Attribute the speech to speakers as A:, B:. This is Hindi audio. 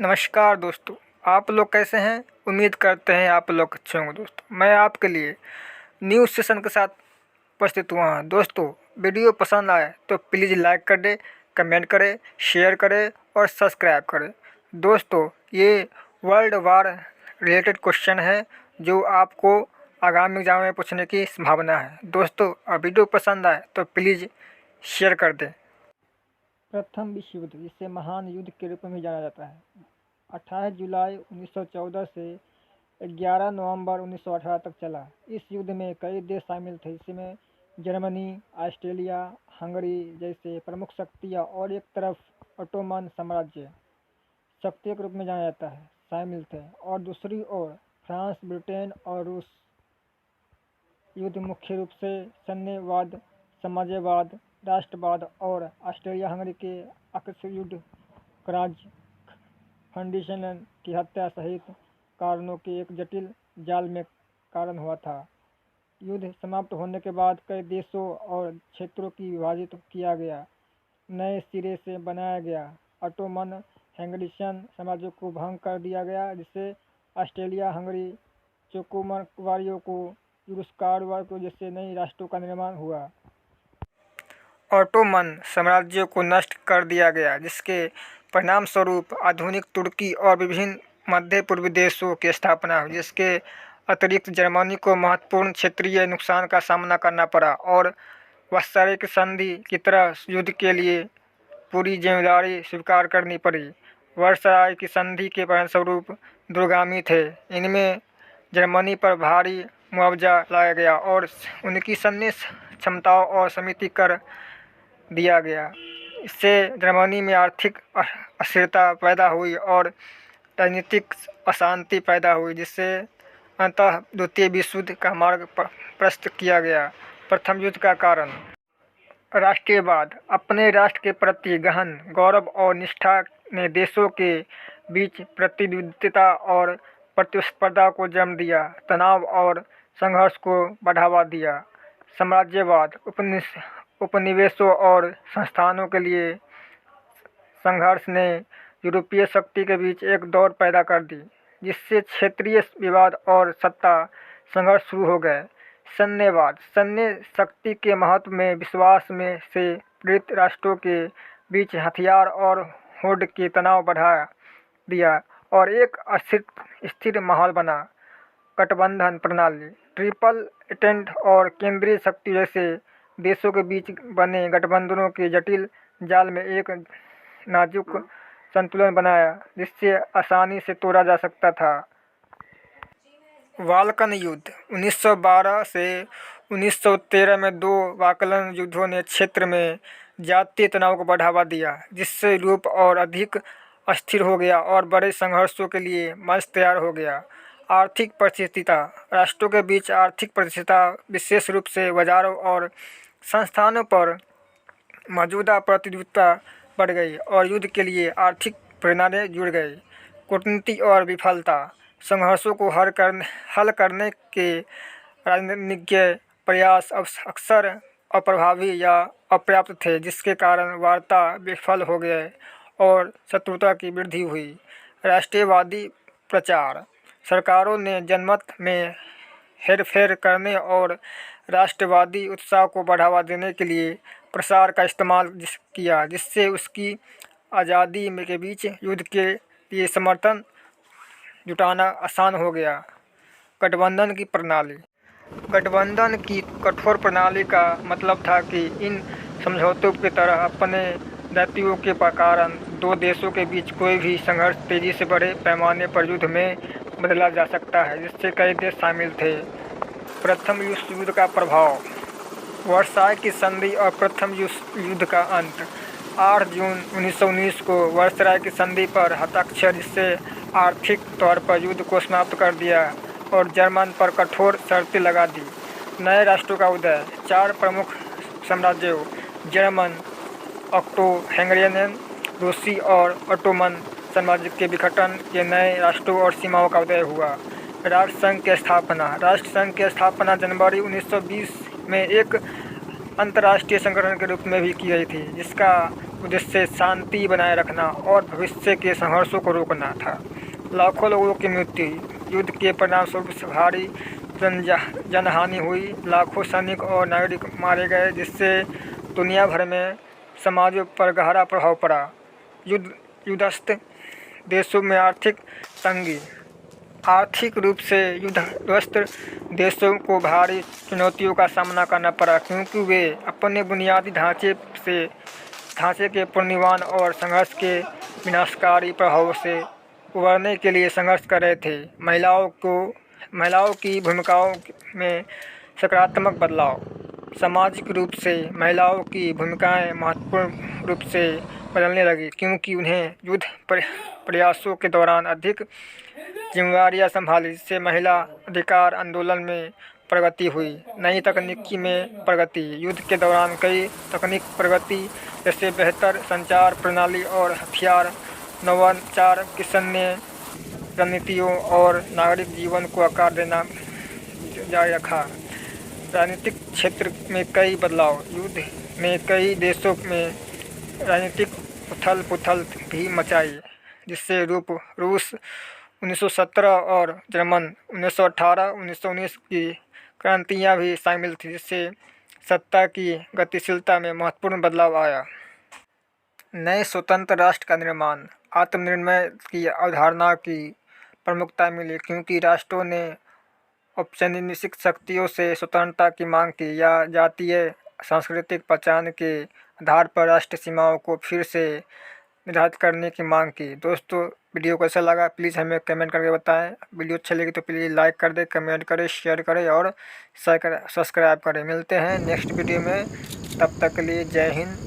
A: नमस्कार दोस्तों, आप लोग कैसे हैं। उम्मीद करते हैं आप लोग अच्छे होंगे। दोस्तों मैं आपके लिए न्यू सेशन के साथ उपस्थित हुआ हूँ। दोस्तों वीडियो पसंद आए तो प्लीज़ लाइक कर दें, कमेंट करें, शेयर करें और सब्सक्राइब करें। दोस्तों ये वर्ल्ड वार रिलेटेड क्वेश्चन है जो आपको आगामी एग्जाम में पूछने की संभावना है। दोस्तों वीडियो पसंद आए तो प्लीज़ शेयर कर दें। प्रथम विश्व युद्ध, जिसे महान युद्ध के रूप में भी जाना जाता है, 28 जुलाई 1914 से 11 नवंबर 1918 तक चला। इस युद्ध में कई देश शामिल थे, जिसमें जर्मनी, ऑस्ट्रेलिया, हंगरी जैसे प्रमुख शक्तियाँ और एक तरफ ओटोमन साम्राज्य शक्तियों के रूप में जाना जाता है शामिल थे, और दूसरी ओर फ्रांस, ब्रिटेन और रूस। युद्ध मुख्य रूप से सैन्यवाद, साम्राज्यवाद, राष्ट्रवाद और ऑस्ट्रेलिया हंगरी के आकस्मिक युद्ध, राज्य फाउंडेशन की हत्या सहित कारणों के एक जटिल जाल में कारण हुआ था। युद्ध समाप्त होने के बाद कई देशों और क्षेत्रों की विभाजित किया गया, नए सिरे से बनाया गया। ऑटोमन हंगेरियन साम्राज्य को भंग कर दिया गया, जिससे ऑस्ट्रेलिया हंगरी, चेकोस्लोवाकिया को, यूगोस्लाविया को जैसे नए राष्ट्रों का निर्माण हुआ। ऑटोमन साम्राज्य को नष्ट कर दिया गया, जिसके परिणाम स्वरूप आधुनिक तुर्की और विभिन्न मध्य पूर्वी देशों की स्थापना हुई। जिसके अतिरिक्त जर्मनी को महत्वपूर्ण क्षेत्रीय नुकसान का सामना करना पड़ा और वर्साई की संधि की तरह युद्ध के लिए पूरी जिम्मेदारी स्वीकार करनी पड़ी। वर्साई की संधि के परिणामस्वरूप दूरगामी थे। इनमें जर्मनी पर भारी मुआवजा लाया गया और उनकी सैन्य क्षमताओं और सीमित कर दिया गया। इससे जर्मनी में आर्थिक अस्थिरता पैदा हुई और राजनीतिक अशांति पैदा हुई, जिससे अंततः द्वितीय विश्व युद्ध का मार्ग प्रशस्त किया गया। प्रथम युद्ध का कारण राष्ट्रीयवाद। अपने राष्ट्र के प्रति गहन गौरव और निष्ठा ने देशों के बीच प्रतिद्वंद्विता और प्रतिस्पर्धा को जन्म दिया, तनाव और संघर्ष को बढ़ावा दिया। साम्राज्यवाद। उपनिवेशों और संस्थानों के लिए संघर्ष ने यूरोपीय शक्ति के बीच एक दौर पैदा कर दी, जिससे क्षेत्रीय विवाद और सत्ता संघर्ष शुरू हो गए। सैन्यवाद। सैन्य शक्ति के महत्व में विश्वास में से प्रेरित राष्ट्रों के बीच हथियार और होड़ के तनाव बढ़ा दिया और एक स्थिर माहौल बना। गठबंधन प्रणाली। ट्रिपल एंटेंट और केंद्रीय शक्ति जैसे देशों के बीच बने गठबंधनों के जटिल जाल में एक नाजुक संतुलन बनाया, जिससे आसानी से तोड़ा जा सकता था। बाल्कन युद्ध। 1912 से 1913 में दो बाल्कन युद्धों ने क्षेत्र में जातीय तनाव को बढ़ावा दिया, जिससे यूरोप और अधिक अस्थिर हो गया और बड़े संघर्षों के लिए मंच तैयार हो गया। आर्थिक परिस्थितियाँ। राष्ट्रों के बीच आर्थिक परिस्थितियाँ, विशेष रूप से बाजारों और संस्थानों पर मौजूदा प्रतिद्वंद्विता बढ़ गई और युद्ध के लिए आर्थिक प्रेरणाएँ जुड़ गई। कूटनीति और विफलता। संघर्षों को हल करने के राजनीतिक प्रयास अक्सर अप्रभावी या अपर्याप्त थे, जिसके कारण वार्ता विफल हो गए और शत्रुता की वृद्धि हुई। राष्ट्रीयवादी प्रचार। सरकारों ने जनमत में हेरफेर करने और राष्ट्रवादी उत्साह को बढ़ावा देने के लिए प्रसार का इस्तेमाल किया, जिससे उसकी आज़ादी के बीच युद्ध के लिए समर्थन जुटाना आसान हो गया। गठबंधन की प्रणाली। गठबंधन की कठोर प्रणाली का मतलब था कि इन समझौतों की तरह अपने दायित्वों के कारण दो देशों के बीच कोई भी संघर्ष तेजी से बड़े पैमाने पर युद्ध में बदला जा सकता है, जिससे कई देश शामिल थे। प्रथम विश्व युद्ध का प्रभाव। वर्साई की संधि और प्रथम विश्व युद्ध का अंत। 8 जून 1919 को वर्साई की संधि पर हस्ताक्षर, जिससे आर्थिक तौर पर युद्ध को समाप्त कर दिया और जर्मन पर कठोर शर्तें लगा दी। नए राष्ट्रों का उदय। 4 प्रमुख साम्राज्यों जर्मन, ऑस्ट्रो-हंगेरियन, रूसी और ओटोमन साम्राज्य के विघटन के नए राष्ट्रों और सीमाओं का उदय हुआ। राष्ट्रसंघ की स्थापना। राष्ट्रसंघ की स्थापना जनवरी 1920 में एक अंतर्राष्ट्रीय संगठन के रूप में भी की गई थी, जिसका उद्देश्य शांति बनाए रखना और भविष्य के संघर्षों को रोकना था। लाखों लोगों की मृत्यु, युद्ध के परिणामस्वरूप भारी जनहानि हुई, लाखों सैनिक और नागरिक मारे गए, जिससे दुनिया भर में समाजों पर गहरा प्रभाव पड़ा। युद्धग्रस्त देशों में आर्थिक तंगी, आर्थिक रूप से युद्धग्रस्त देशों को भारी चुनौतियों का सामना करना पड़ा, क्योंकि वे अपने बुनियादी ढांचे के पुनर्निर्माण और संघर्ष के विनाशकारी प्रभावों से उबरने के लिए संघर्ष कर रहे थे। महिलाओं की भूमिकाओं में सकारात्मक बदलाव, सामाजिक रूप से महिलाओं की भूमिकाएं महत्वपूर्ण रूप से बदलने लगी, क्योंकि उन्हें युद्ध प्रयासों के दौरान अधिक जिम्मेदारियां संभाली, जिससे महिला अधिकार आंदोलन में प्रगति हुई। नई तकनीकी में प्रगति, युद्ध के दौरान कई तकनीक प्रगति, जैसे बेहतर संचार प्रणाली और हथियार नवाचार की सैन्य रणनीतियों और नागरिक जीवन को आकार देना जारी रखा। राजनीतिक क्षेत्र में कई बदलाव, युद्ध ने कई देशों में राजनीतिक उथल-पुथल भी मचाई, जिससे रूस 1917 और जर्मन 1918-1919 की क्रांतियाँ भी शामिल थी, जिससे सत्ता की गतिशीलता में महत्वपूर्ण बदलाव आया। नए स्वतंत्र राष्ट्र का निर्माण, आत्मनिर्भर की अवधारणा की प्रमुखता मिली, क्योंकि राष्ट्रों ने औपनिवेशिक शक्तियों से स्वतंत्रता की मांग की या जातीय सांस्कृतिक पहचान के आधार पर राष्ट्रीय सीमाओं को फिर से निर्धारित करने की मांग की। दोस्तों, वीडियो कैसा लगा प्लीज़ हमें कमेंट करके बताएं। वीडियो अच्छी लगी तो प्लीज़ लाइक कर दें, कमेंट करें, शेयर करें और सब्सक्राइब करें। मिलते हैं नेक्स्ट वीडियो में, तब तक के लिए जय हिंद।